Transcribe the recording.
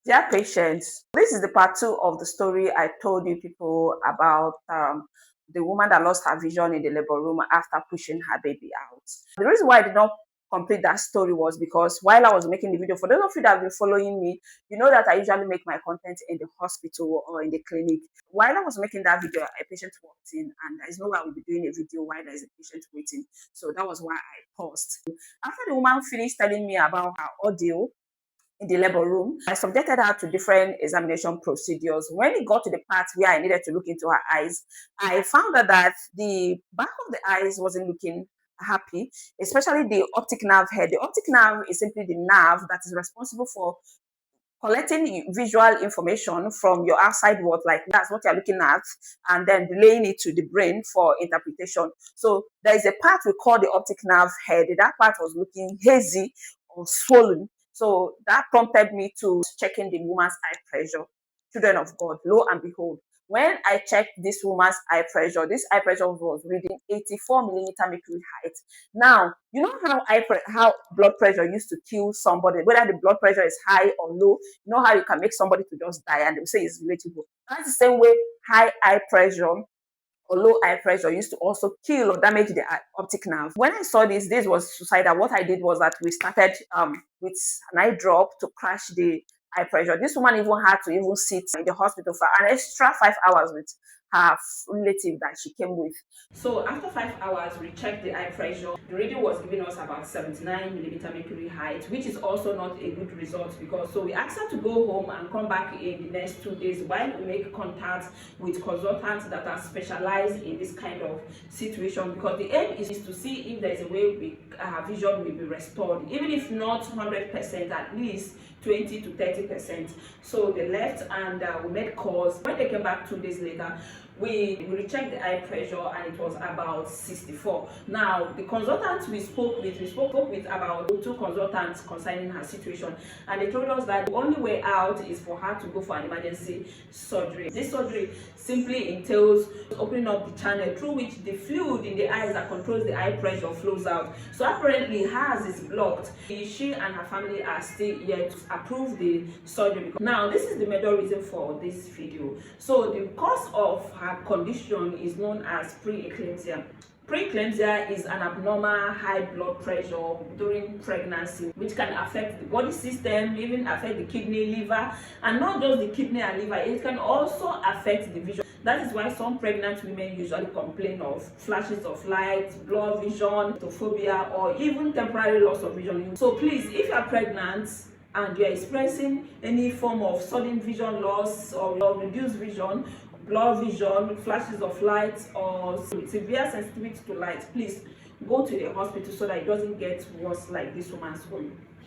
Dear patients, this is the part two of the story I told you people about the woman that lost her vision in the labor room after pushing her baby out. The reason why I did not complete that story was because while I was making the video, for those of you that have been following me, you know that I usually make my content in the hospital or in the clinic. While I was making that video, a patient walked in, and there is no way I will be doing a video while there is a patient waiting. So that was why I paused. After the woman finished telling me about her ordeal, in the labor room, I subjected her to different examination procedures. When it got to the part where I needed to look into her eyes, I found out that the back of the eyes wasn't looking happy, especially the optic nerve head. The optic nerve is simply the nerve that is responsible for collecting visual information from your outside world, like that's what you're looking at, and then relaying it to the brain for interpretation. So there is a part we call the optic nerve head. That part was looking hazy or swollen. So that prompted me to check in the woman's eye pressure. Children of God, lo and behold, when I checked this woman's eye pressure, this eye pressure was reading 84 millimeter mercury height. Now, you know how blood pressure used to kill somebody, whether the blood pressure is high or low. You know how you can make somebody to just die, and they say it's relatable. That's the same way high eye pressure or low eye pressure used to also kill or damage the optic nerve. When I saw this was suicidal. What I did was that we started with an eye drop to crash the eye pressure. This woman even had to even sit in the hospital for an extra 5 hours with her relative that she came with. So after 5 hours, we checked the eye pressure. The reading was giving us about 79 millimeter mercury height, which is also not a good result, because so we asked her to go home and come back in the next 2 days while we make contact with consultants that are specialized in this kind of situation, because the aim is to see if there is a way our vision will be restored, even if not 100%, at least 20 to 30%. So they left, and we made calls. When they came back 2 days later, we rechecked the eye pressure, and it was about 64. Now, the consultants we spoke with about 2 consultants concerning her situation, and they told us that the only way out is for her to go for an emergency surgery. This surgery simply entails opening up the channel through which the fluid in the eyes that controls the eye pressure flows out. So apparently hers is blocked. She and her family are still yet to approve the surgery. Now, this is the major reason for this video. So the cause of her condition is known as preeclampsia. Preeclampsia is an abnormal high blood pressure during pregnancy, which can affect the body system, even affect the kidney, liver, and not just the kidney and liver, it can also affect the vision. That is why some pregnant women usually complain of flashes of light, blurred vision, photophobia, or even temporary loss of vision. So please, if you are pregnant and you are experiencing any form of sudden vision loss or reduced vision, blurred vision, flashes of light, or severe sensitivity to light, please go to the hospital so that it doesn't get worse like this woman's own.